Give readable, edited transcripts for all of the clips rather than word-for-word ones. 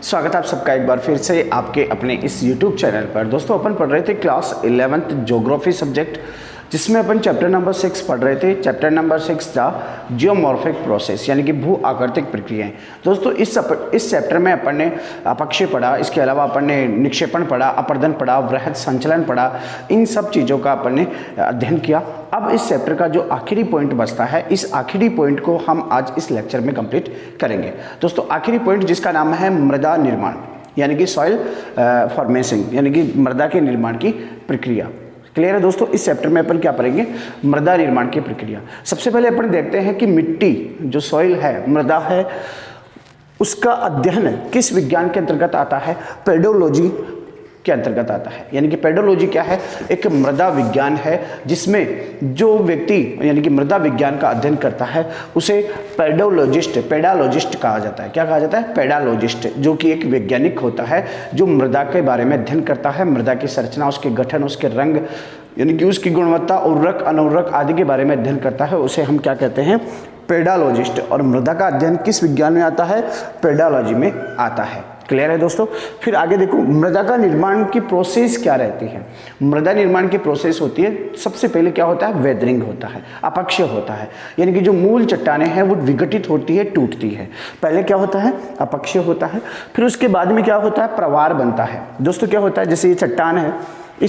स्वागत है आप सबका एक बार फिर से आपके अपने इस YouTube चैनल पर। दोस्तों अपन पढ़ रहे थे क्लास 11th ज्योग्राफी सब्जेक्ट, जिसमें अपन चैप्टर नंबर 6 पढ़ रहे थे। चैप्टर नंबर 6 था जियोमॉर्फिक प्रोसेस यानी कि भू आकृतिक प्रक्रियाएं। दोस्तों इस चैप्टर में अपन ने अपक्षय पढ़ा, इसके अलावा अपन ने निक्षेपण पढ़ा, अपर्दन पढ़ा, वृहद संचलन पढ़ा। इन सब चीज़ों का अपन ने अध्ययन किया। अब इस चैप्टर का जो आखिरी पॉइंट बचता है, इस आखिरी पॉइंट को हम आज इस लेक्चर में कंप्लीट करेंगे। दोस्तों आखिरी पॉइंट जिसका नाम है मृदा निर्माण यानी कि सॉइल फॉर्मेशन यानी कि मृदा के निर्माण की प्रक्रिया। क्लियर है दोस्तों? इस चैप्टर में अपन क्या पढ़ेंगे? मृदा निर्माण की प्रक्रिया। सबसे पहले अपन देखते हैं कि मिट्टी जो सॉइल है, मृदा है, उसका अध्ययन किस विज्ञान के अंतर्गत आता है? पेडोलॉजी के अंतर्गत आता है। यानी कि पेडोलॉजी क्या है? एक मृदा विज्ञान है जिसमें जो व्यक्ति यानी कि मृदा विज्ञान का अध्ययन करता है उसे पेडालॉजिस्ट कहा जाता है। क्या कहा जाता है? पेडालॉजिस्ट, जो कि एक वैज्ञानिक होता है जो मृदा के बारे में अध्ययन करता है, मृदा की संरचना, उसके गठन, उसके रंग यानी कि उसकी गुणवत्ता, उर्वरक, अनउर्वरक आदि के बारे में अध्ययन करता है, उसे हम क्या कहते हैं? पेडालॉजिस्ट। और मृदा का अध्ययन किस विज्ञान में आता है? पेडालॉजी में आता है। क्लियर है दोस्तों? फिर आगे देखो, मृदा का निर्माण की प्रोसेस क्या रहती है? मृदा निर्माण की प्रोसेस होती है, सबसे पहले क्या होता है? वेदरिंग होता है, अपक्षय होता है। यानी कि जो मूल चट्टानें हैं वो विघटित होती है, टूटती है। पहले क्या होता है? अपक्षय होता है। फिर उसके बाद में क्या होता है? प्रवार बनता है। दोस्तों क्या होता है? जैसे ये चट्टान है, ये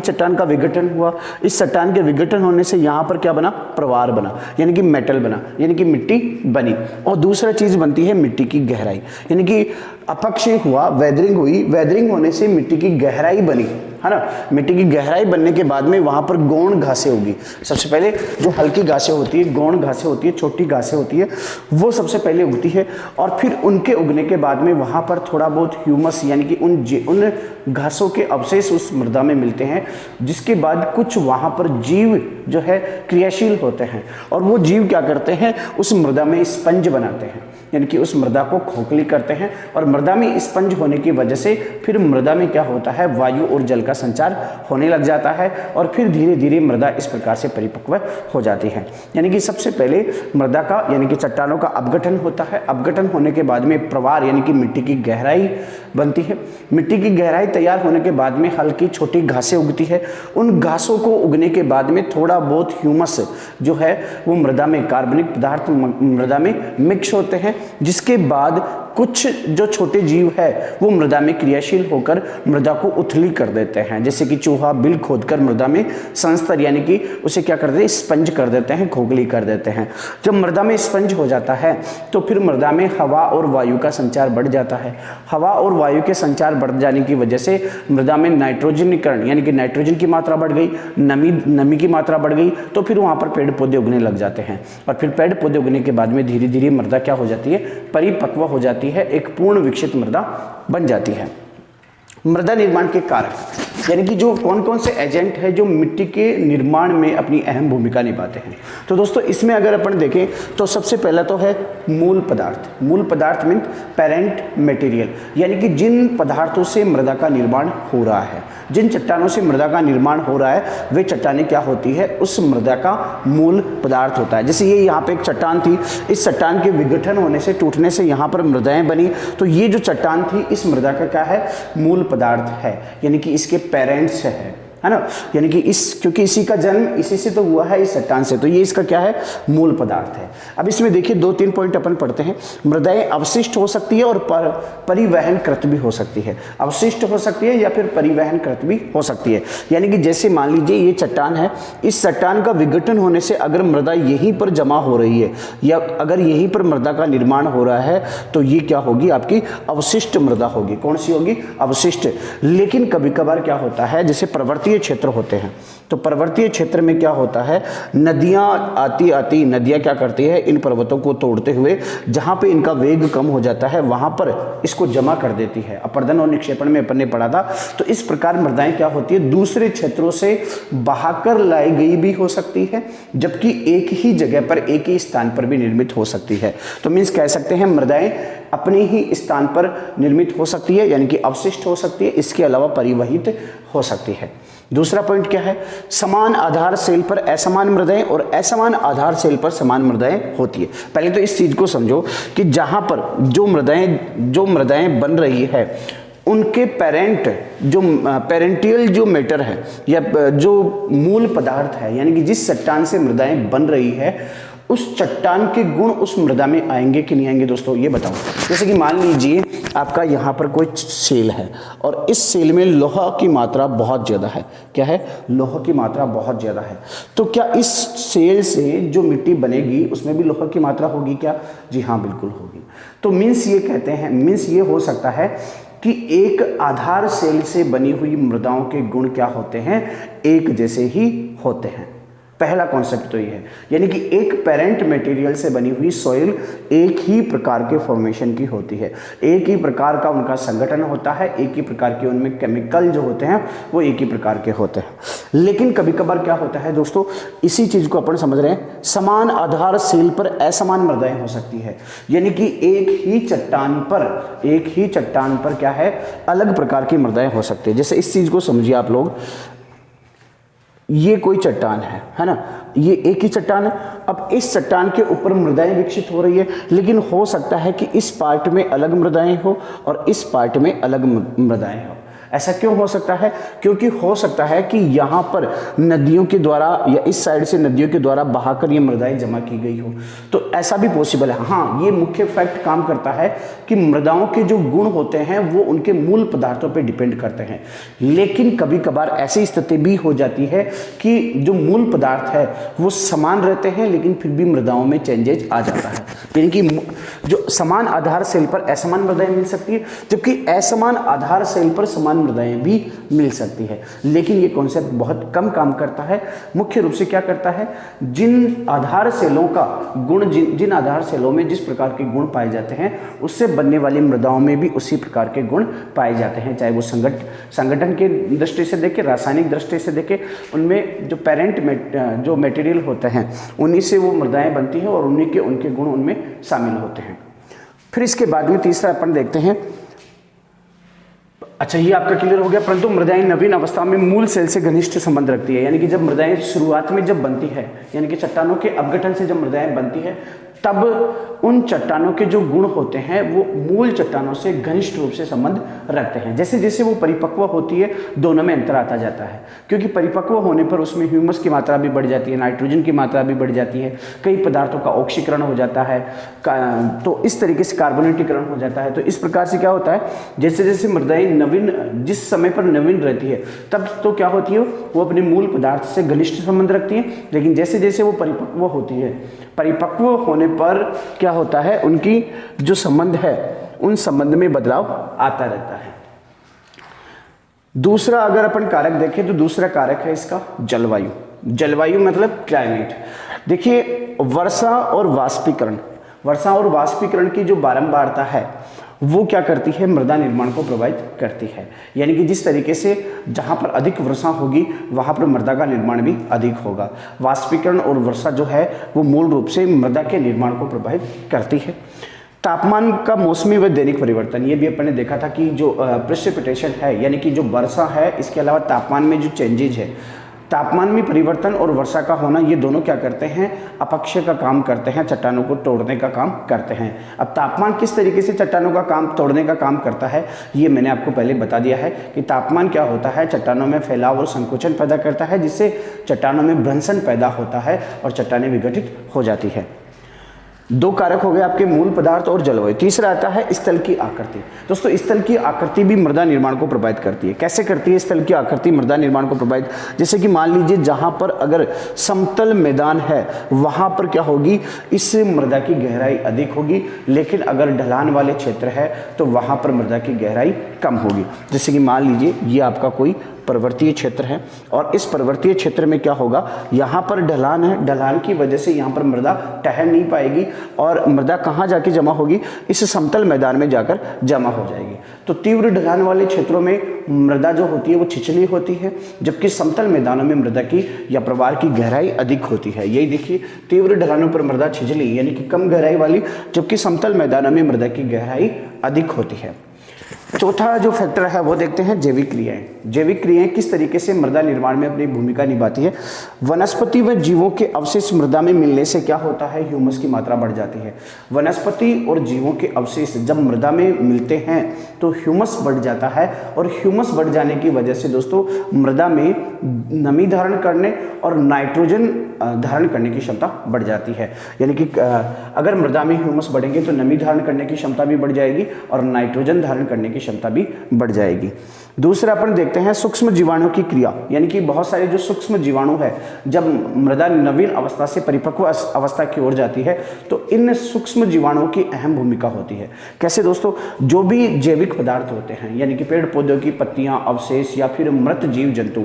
चट्टान का विघटन हुआ, इस चट्टान के विघटन होने से यहाँ पर क्या बना? प्रवार बना, यानी कि मेटल बना, यानी कि मिट्टी बनी। और दूसरा चीज बनती है मिट्टी की गहराई, यानी कि अपक्षय हुआ, वेदरिंग हुई, वेदरिंग होने से मिट्टी की गहराई बनी, है ना। मिट्टी की गहराई बनने के बाद में वहां पर गौण घासें होगी। सबसे पहले जो हल्की घासें होती है, गौण घासें होती है, छोटी घासें होती है, वो सबसे पहले उगती है। और फिर उनके उगने के बाद में वहां पर थोड़ा बहुत ह्यूमस यानी कि उन घासों के अवशेष उस मृदा में मिलते हैं, जिसके बाद कुछ वहां पर जीव जो है क्रियाशील होते हैं। और वो जीव क्या करते हैं? उस मृदा में स्पंज बनाते हैं, यानी कि उस मृदा को खोखली करते हैं। और मृदा में स्पंज होने की वजह से फिर मृदा में क्या होता है? वायु और जल का संचार होने लग जाता है और फिर धीरे धीरे मृदा इस प्रकार से परिपक्व हो जाती है। यानी कि सबसे पहले मृदा का यानी कि चट्टानों का अपघटन होता है। अपघटन होने के बाद में प्रवार यानी कि मिट्टी की गहराई बनती है। मिट्टी की गहराई तैयार होने के बाद में हल्की छोटी घासें उगती है। उन घासों को उगने के बाद में थोड़ा बहुत ह्यूमस जो है वो मृदा में, कार्बनिक पदार्थ मृदा में मिक्स होते हैं, जिसके बाद कुछ जो छोटे जीव है वो मृदा में क्रियाशील होकर मृदा को उथली कर देते हैं। जैसे कि चूहा बिल खोदकर मृदा में संस्तर यानी कि उसे क्या कर देते हैं? स्पंज कर देते हैं, खोखली कर देते हैं। जब मृदा में स्पंज हो जाता है तो फिर मृदा में हवा और वायु का संचार बढ़ जाता है। हवा और वायु के संचार बढ़ जाने की वजह से मृदा में नाइट्रोजनीकरण यानी कि नाइट्रोजन की मात्रा बढ़ गई, नमी की मात्रा बढ़ गई, तो फिर वहां पर पेड़ पौधे उगने लग जाते हैं। और फिर पेड़ पौधे उगने के बाद में धीरे धीरे मृदा क्या हो जाती है? परिपक्व हो जाती है, एक पूर्ण विकसित मृदा बन जाती है। मृदा निर्माण के कारक यानी कि जो कौन कौन से एजेंट है जो मिट्टी के निर्माण में अपनी अहम भूमिका निभाते हैं। तो दोस्तों इसमें अगर अपन देखें तो सबसे पहला तो है मूल पदार्थ। मूल पदार्थ मीन पेरेंट मटेरियल, यानी कि जिन पदार्थों से मृदा का निर्माण हो रहा है, जिन चट्टानों से मृदा का निर्माण हो रहा है, वे चट्टानें क्या होती है? उस मृदा का मूल पदार्थ होता है। जैसे ये यहाँ पे एक चट्टान थी, इस चट्टान के विघटन होने से, टूटने से यहाँ पर मृदाएं बनी, तो ये जो चट्टान थी इस मृदा का क्या है? मूल पदार्थ है, यानी कि इसके पेरेंट्स है ना। यानी कि क्योंकि इसी का जन्म इसी से तो हुआ है, इस चट्टान से, तो ये इसका क्या है? मूल पदार्थ है। अब इसमें देखिए 2-3 पॉइंट अपन पढ़ते हैं। मृदाएं अवशिष्ट हो सकती है और परिवहन कृत भी हो सकती है। अवशिष्ट हो सकती है या फिर परिवहन कृत भी हो सकती है। यानी कि जैसे मान लीजिए ये चट्टान है, इस चट्टान का विघटन होने से अगर मृदा यहीं पर जमा हो रही है या अगर यहीं पर मृदा का निर्माण हो रहा है तो ये क्या होगी? आपकी अवशिष्ट मृदा होगी। कौन सी होगी? अवशिष्ट। लेकिन कभी कभार क्या होता है, जैसे पर्वतीय क्षेत्र होते हैं, तो पर्वतीय क्षेत्र में क्या होता है? नदियां आती नदियां क्या करती है? इन पर्वतों को तोड़ते हुए जहां पे इनका वेग कम हो जाता है वहां पर इसको जमा कर देती है। अपर्दन और निक्षेपण में अपन ने पढ़ा था। तो इस प्रकार मृदाएं क्या होती है? दूसरे क्षेत्रों से बहाकर लाई गई भी हो सकती है, जबकि एक ही जगह पर, एक ही स्थान पर भी निर्मित हो सकती है। तो मीन्स कह सकते हैं मृदाएं अपने ही स्थान पर निर्मित हो सकती है, यानी कि अवशिष्ट हो सकती है, इसके अलावा परिवहित हो सकती है। दूसरा पॉइंट क्या है, समान आधार सेल पर असमान मृदाएं और असमान आधार सेल पर समान मृदाएं होती है। पहले तो इस चीज को समझो कि जहां पर जो मृदाएं बन रही है उनके पेरेंटियल जो मैटर है या जो मूल पदार्थ है, यानी कि जिस चट्टान से मृदाएं बन रही है उस चट्टान के गुण उस मृदा में आएंगे कि नहीं आएंगे दोस्तों, ये बताओ। जैसे कि मान लीजिए आपका यहाँ पर कोई सेल है और इस सेल में लोहा की मात्रा बहुत ज़्यादा है। क्या है? लोहा की मात्रा बहुत ज़्यादा है। तो क्या इस सेल से जो मिट्टी बनेगी उसमें भी लोहा की मात्रा होगी क्या? जी हाँ, बिल्कुल होगी। तो मीन्स ये हो सकता है कि एक आधार सेल से बनी हुई मृदाओं के गुण क्या होते हैं? एक जैसे ही होते हैं। पहला कॉन्सेप्ट तो ये है, यानी कि एक पेरेंट मटेरियल से बनी हुई सॉइल एक ही प्रकार के फॉर्मेशन की होती है, एक ही प्रकार का उनका संगठन होता है, एक ही प्रकार के उनमें केमिकल जो होते हैं वो एक ही प्रकार के होते हैं। लेकिन कभी कभार क्या होता है दोस्तों, इसी चीज को अपन समझ रहे हैं, समान आधार सेल पर असमान मृदाएं हो सकती है, यानी कि एक ही चट्टान पर क्या है, अलग प्रकार की मृदाएं हो सकती है। जैसे इस चीज को समझिए आप लोग, ये कोई चट्टान है ना, ये एक ही चट्टान है। अब इस चट्टान के ऊपर मृदाएं विकसित हो रही है, लेकिन हो सकता है कि इस पार्ट में अलग मृदाएं हो और इस पार्ट में अलग मृदाएं हो। ऐसा क्यों हो सकता है? क्योंकि हो सकता है कि यहाँ पर नदियों के द्वारा या इस साइड से नदियों के द्वारा बहाकर ये मृदाएं जमा की गई हो, तो ऐसा भी पॉसिबल है। हाँ, ये मुख्य फैक्ट काम करता है कि मृदाओं के जो गुण होते हैं वो उनके मूल पदार्थों पर डिपेंड करते हैं। लेकिन कभी कभार ऐसी स्थिति भी हो जाती है कि जो मूल पदार्थ है वो समान रहते हैं, लेकिन फिर भी मृदाओं में चेंजेज आ जाता है। यानी कि जो समान आधार सेल पर असमान मृदाएं मिल सकती है, जबकि असमान आधार सेल पर समान मृदाएं भी मिल सकती है। लेकिन ये कॉन्सेप्ट बहुत कम काम करता है। मुख्य रूप से क्या करता है, जिन आधार सेलों का गुण, जिन आधार सेलों में जिस प्रकार के गुण पाए जाते हैं उससे बनने वाली मृदाओं में भी उसी प्रकार के गुण पाए जाते हैं। चाहे वो संगठन के दृष्टि से देखें, रासायनिक दृष्टि से देखें, उनमें जो पेरेंट जो मटेरियल होते हैं उन्हीं से वो मृदाएं बनती हैं और उन्हीं के उनके गुण उनमें शामिल होते हैं। फिर इसके बाद में तीसरा अपन देखते हैं। अच्छा, ये आपका क्लियर हो गया। परंतु मृदाएं नवीन अवस्था में मूल सेल से घनिष्ठ संबंध रखती है, यानी कि जब मृदाएं शुरुआत में जब बनती है, यानी कि चट्टानों के अपघटन से जब मृदाएं बनती है, तब उन चट्टानों के जो गुण होते हैं वो मूल चट्टानों से घनिष्ठ रूप से संबंध रखते हैं। जैसे जैसे वो परिपक्व होती है दोनों में अंतर आता जाता है, क्योंकि परिपक्व होने पर उसमें ह्यूमस की मात्रा भी बढ़ जाती है, नाइट्रोजन की मात्रा भी बढ़ जाती है, कई पदार्थों का ऑक्सीकरण हो जाता है, तो इस तरीके से कार्बोनेटीकरण हो जाता है। तो इस प्रकार से क्या होता है, जैसे जैसे मृदाएं नवीन, जिस समय पर नवीन रहती है तब तो क्या होती है, वो अपने मूल पदार्थ से घनिष्ठ संबंध रखती है। लेकिन जैसे जैसे वो परिपक्व होती है, परिपक्व होने पर क्या होता है, उनकी जो संबंध है उन संबंध में बदलाव आता रहता है। दूसरा अगर अपन कारक देखें तो दूसरा कारक है इसका जलवायु। जलवायु मतलब क्लाइमेट। देखिए, वर्षा और वाष्पीकरण की जो बारंबारता है वो क्या करती है, मृदा निर्माण को प्रभावित करती है। यानी कि जिस तरीके से जहाँ पर अधिक वर्षा होगी वहाँ पर मृदा का निर्माण भी अधिक होगा। वाष्पीकरण और वर्षा जो है वो मूल रूप से मृदा के निर्माण को प्रभावित करती है। तापमान का मौसमी व दैनिक परिवर्तन, ये भी अपन ने देखा था कि जो प्रेसिपिटेशन है, यानी कि जो वर्षा है, इसके अलावा तापमान में जो चेंजेज है, तापमान में परिवर्तन और वर्षा का होना, ये दोनों क्या करते हैं, अपक्षय का काम करते हैं, चट्टानों को तोड़ने का काम करते हैं। अब तापमान किस तरीके से चट्टानों का काम तोड़ने का काम करता है, ये मैंने आपको पहले बता दिया है कि तापमान क्या होता है, चट्टानों में फैलाव और संकोचन पैदा करता है, जिससे चट्टानों में भ्रंशन पैदा होता है और चट्टानें विघटित हो जाती है। दो कारक हो गए आपके, मूल पदार्थ और जलवायु। तीसरा आता है स्थल की आकृति। दोस्तों, स्थल की आकृति भी मृदा निर्माण को प्रभावित करती है। कैसे करती है स्थल की आकृति मृदा निर्माण को प्रभावित? जैसे कि मान लीजिए जहां पर अगर समतल मैदान है वहां पर क्या होगी, इससे मृदा की गहराई अधिक होगी, लेकिन अगर ढलान वाले क्षेत्र है तो वहां पर मृदा की गहराई कम होगी। जैसे कि मान लीजिए ये आपका कोई पर्वतीय क्षेत्र है और इस पर्वतीय क्षेत्र में क्या होगा, यहाँ पर ढलान है, ढलान की वजह से यहाँ पर मृदा ठहर नहीं पाएगी और मृदा कहाँ जाके जमा होगी, इस समतल मैदान में जाकर जमा हो जाएगी। तो तीव्र ढलान वाले क्षेत्रों में मृदा जो होती है वो छिछली होती है, जबकि समतल मैदानों में मृदा की या प्रवाह की गहराई अधिक होती है। यही देखिए, तीव्र ढलानों पर मृदा छिछली यानी कि कम गहराई वाली, जबकि समतल मैदानों में मृदा की गहराई अधिक होती है। चौथा जो फैक्टर है वो देखते हैं जैविक क्रियाएं। जैविक क्रियाएं किस तरीके से मृदा निर्माण में अपनी भूमिका निभाती है। वनस्पति व जीवों के अवशेष मृदा में मिलने से क्या होता है, ह्यूमस की मात्रा बढ़ जाती है। वनस्पति और जीवों के अवशेष जब मृदा में मिलते हैं तो ह्यूमस बढ़ जाता है, और ह्यूमस बढ़ जाने की वजह से दोस्तों मृदा में नमी धारण करने और नाइट्रोजन धारण करने की क्षमता बढ़ जाती है। यानी कि अगर मृदा में ह्यूमस बढ़ेंगे तो नमी धारण करने की क्षमता भी बढ़ जाएगी और नाइट्रोजन धारण करने की क्षमता भी बढ़ जाएगी। दूसरा अपन देखते हैं सूक्ष्म जीवाणु की क्रिया, यानी कि बहुत सारे जो सूक्ष्म जीवाणु है जब मृदा नवीन अवस्था से परिपक्व अवस्था की ओर जाती है तो इन सूक्ष्म जीवाणुओं की अहम भूमिका होती है। कैसे दोस्तों, जो भी जैविक पदार्थ होते हैं यानी कि पेड़ पौधों की पत्तियां, अवशेष या फिर मृत जीव जंतु,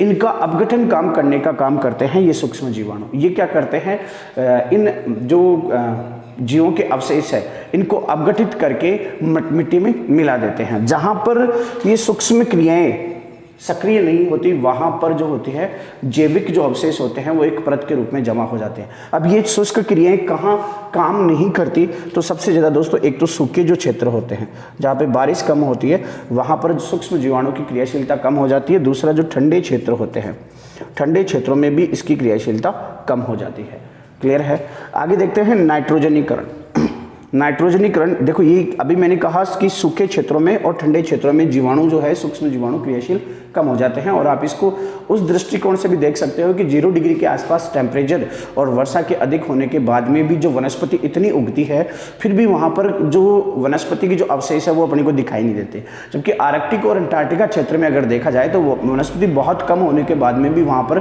इनका अपघटन काम करने का काम करते हैं ये सूक्ष्म जीवाणु। ये क्या करते हैं, इन जो जीवों के अवशेष है इनको अपघटित करके मिट्टी में मिला देते हैं। जहां पर ये सूक्ष्म क्रियाएं सक्रिय नहीं होती वहां पर जो होती है जैविक जो अवशेष होते हैं वो एक परत के रूप में जमा हो जाते हैं। अब ये शुष्क क्रियाएं कहाँ काम नहीं करती, तो सबसे ज़्यादा दोस्तों एक तो सूखे जो क्षेत्र होते हैं जहाँ पे बारिश कम होती है वहाँ पर सूक्ष्म जीवाणु की क्रियाशीलता कम हो जाती है। दूसरा जो ठंडे क्षेत्र होते हैं, ठंडे क्षेत्रों में भी इसकी क्रियाशीलता कम हो जाती है। क्लियर है। आगे देखते हैं नाइट्रोजनीकरण। नाइट्रोजनीकरण देखो, ये अभी मैंने कहा कि सूखे क्षेत्रों में और ठंडे क्षेत्रों में जीवाणु जो है सूक्ष्म जीवाणु क्रियाशील कम हो जाते हैं, और आप इसको उस दृष्टिकोण से भी देख सकते हो कि 0 डिग्री के आसपास टेम्परेचर और वर्षा के अधिक होने के बाद में भी जो वनस्पति इतनी उगती है फिर भी वहाँ पर जो वनस्पति की जो अवशेष है वो अपने को दिखाई नहीं देते। जबकि आर्कटिक और अंटार्कटिका क्षेत्र में अगर देखा जाए तो वनस्पति बहुत कम होने के बाद में भी वहाँ पर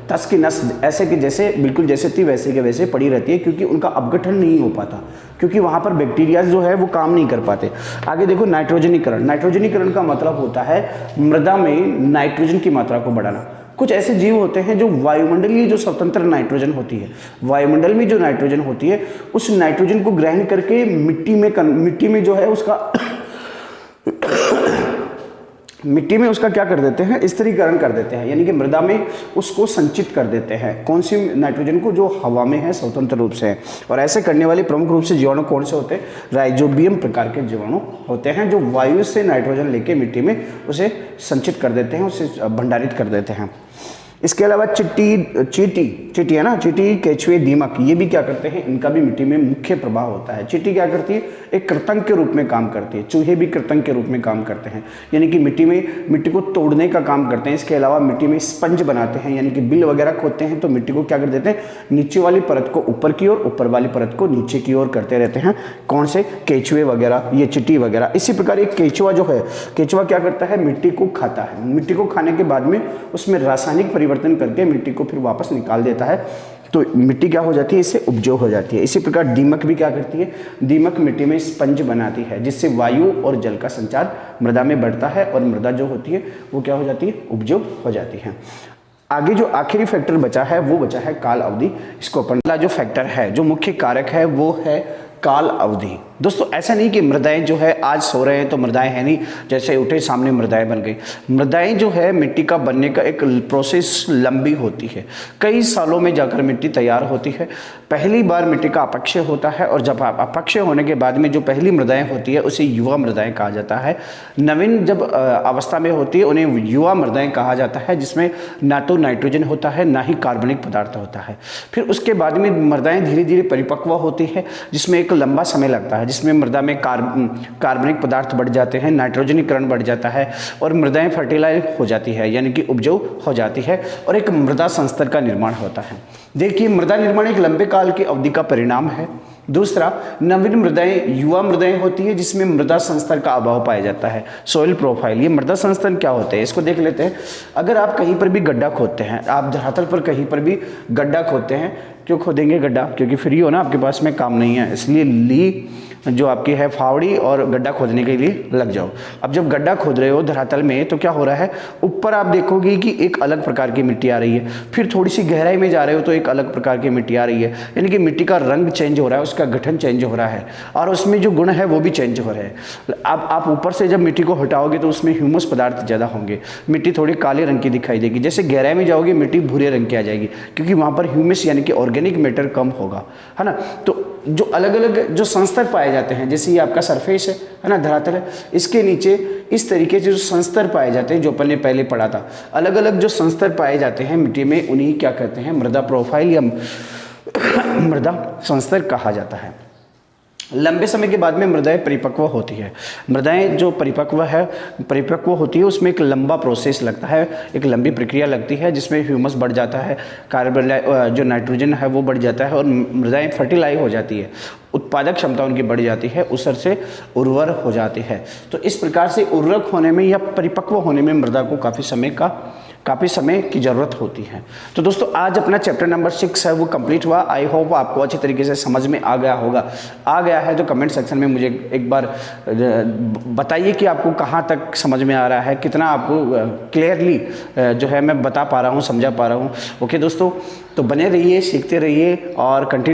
तस की नस ऐसे कि जैसे बिल्कुल जैसे थी वैसे के वैसे पड़ी रहती है, क्योंकि उनका अपघटन नहीं हो पाता, क्योंकि वहाँ पर बैक्टीरिया जो है वो काम नहीं कर पाते। आगे देखो नाइट्रोजनीकरण। नाइट्रोजनीकरण का मतलब होता है मृदा में नाइट्रोजन की मात्रा को बढ़ाना। कुछ ऐसे जीव होते हैं जो वायुमंडलीय जो स्वतंत्र नाइट्रोजन होती है, वायुमंडल में जो नाइट्रोजन होती है उस नाइट्रोजन को ग्रहण करके मिट्टी में जो है उसका मिट्टी में उसका क्या कर देते हैं, स्थिरीकरण कर देते हैं, यानी कि मृदा में उसको संचित कर देते हैं। कौन सी नाइट्रोजन को, जो हवा में है स्वतंत्र रूप से है। और ऐसे करने वाले प्रमुख रूप से जीवाणु कौन से होते हैं, राइजोबियम प्रकार के जीवाणु होते हैं जो वायु से नाइट्रोजन लेके मिट्टी में उसे संचित कर देते हैं, उसे भंडारित कर देते हैं। इसके अलावा चींटी है ना, चींटी, केंचुए, दीमक, ये भी क्या करते हैं, इनका भी मिट्टी में मुख्य प्रभाव होता है। चींटी क्या करती है, एक कृंतक के रूप में काम करती है। चूहे भी कृंतक के रूप में काम करते हैं, यानी कि मिट्टी को तोड़ने का काम करते हैं। इसके अलावा मिट्टी में स्पंज बनाते हैं, यानी कि बिल वगैरह खोदते हैं तो मिट्टी को क्या कर देते हैं, नीचे वाली परत को ऊपर की ओर, ऊपर वाली परत को नीचे की ओर करते रहते हैं। कौन से, केंचुए वगैरह, ये चींटी वगैरह। इसी प्रकार एक केंचुआ जो है, केंचुआ क्या करता है, मिट्टी को खाता है। मिट्टी को खाने के बाद में उसमें रासायनिक परिवर्तन करके मिट्टी को फिर वापस निकाल देता है, तो मिट्टी क्या हो जाती है, इससे उपजाऊ हो जाती है। इसी प्रकार दीमक भी क्या करती है, दीमक मिट्टी में स्पंज बनाती है, जिससे वायु और जल का संचार मृदा में बढ़ता है और मृदा जो होती है वो क्या हो जाती है, उपजाऊ हो जाती है। आगे जो आखिरी फैक्टर बचा है वो बचा है काल अवधि। इसको अपन जो फैक्टर है, जो मुख्य कारक है वो है काल अवधि। दोस्तों ऐसा नहीं कि मृदाएं जो है आज सो रहे हैं तो मृदाएं है नहीं, जैसे उठे सामने मृदाएं बन गई। मृदाएं जो है मिट्टी का बनने का एक प्रोसेस लंबी होती है, कई सालों में जाकर मिट्टी तैयार होती है। पहली बार मिट्टी का अपक्षय होता है, और जब अपक्षय होने के बाद में जो पहली मृदाएं होती है उसे युवा मृदाएं कहा जाता है। नवीन जब अवस्था में होती है उन्हें युवा मृदाएं कहा जाता है, जिसमें ना तो नाइट्रोजन होता है ना ही कार्बनिक पदार्थ होता है। फिर उसके बाद में मृदाएं धीरे धीरे परिपक्व होती है, जिसमें एक लंबा समय लगता है, जिसमें मृदा में कार्बनिक पदार्थ बढ़ जाते हैं, नाइट्रोजनीकरण बढ़ जाता है और मृदाएं फर्टिलाइज हो जाती है, यानी कि उपजाऊ हो जाती है और एक मृदा संस्तर का निर्माण होता है। देखिए, मृदा निर्माण एक लंबे काल की अवधि का परिणाम है। दूसरा, नवीन मृदाएं युवा मृदाएं होती है जिसमें मृदा संस्तर का अभाव पाया जाता है। सॉइल प्रोफाइल, ये मृदा संस्तर क्या होते हैं इसको देख लेते हैं। अगर आप कहीं पर भी गड्ढा खोदते हैं, आप धरातल पर कहीं पर भी गड्ढा खोदते हैं, क्यों खोदेंगे गड्ढा, क्योंकि फ्री हो ना, आपके पास में काम नहीं है, इसलिए ली जो आपकी है फावड़ी और गड्ढा खोदने के लिए लग जाओ। अब जब गड्ढा खोद रहे हो धरातल में तो क्या हो रहा है, ऊपर आप देखोगे कि एक अलग प्रकार की मिट्टी आ रही है, फिर थोड़ी सी गहराई में जा रहे हो तो एक अलग प्रकार की मिट्टी आ रही है, यानी कि मिट्टी का रंग चेंज हो रहा है, उसका गठन चेंज हो रहा है और उसमें जो गुण है वो भी चेंज हो रहे हैं। अब आप ऊपर से जब मिट्टी को हटाओगे तो उसमें ह्यूमस पदार्थ ज़्यादा होंगे, मिट्टी थोड़ी काले रंग की दिखाई देगी। जैसे गहराई में जाओगे मिट्टी भूरे रंग की आ जाएगी, क्योंकि वहाँ पर ह्यूमस यानी कि ऑर्गेनिक मैटर कम होगा, है ना। तो जो अलग अलग जो संस्तर पाए जाते हैं, जैसे ये आपका सरफेस है ना, धरातल है, इसके नीचे इस तरीके से जो संस्तर पाए जाते हैं, जो अपन ने पहले पढ़ा था, अलग अलग जो संस्तर पाए जाते हैं मिट्टी में, उन्हीं क्या कहते हैं, मृदा प्रोफाइल या मृदा संस्तर कहा जाता है। लंबे समय के बाद में मृदाएं परिपक्व होती है। मृदाएं जो परिपक्व होती है, उसमें एक लंबा प्रोसेस लगता है, एक लंबी प्रक्रिया लगती है, जिसमें ह्यूमस बढ़ जाता है, कार्बन जो नाइट्रोजन है वो बढ़ जाता है और मृदाएं फर्टिलाइज हो जाती है, उत्पादक क्षमता उनकी बढ़ जाती है, उस तरह से उर्वर हो जाती है। तो इस प्रकार से उर्वरक होने में या परिपक्व होने में मृदा को काफ़ी समय की ज़रूरत होती है। तो दोस्तों आज अपना चैप्टर नंबर 6 है वो कंप्लीट हुआ। आई होप आपको अच्छी तरीके से समझ में आ गया है तो कमेंट सेक्शन में मुझे एक बार बताइए कि आपको कहाँ तक समझ में आ रहा है, कितना आपको क्लियरली जो है मैं बता पा रहा हूँ, समझा पा रहा हूँ। ओके दोस्तों, तो बने रहिए, सीखते रहिए और कंटिन्यू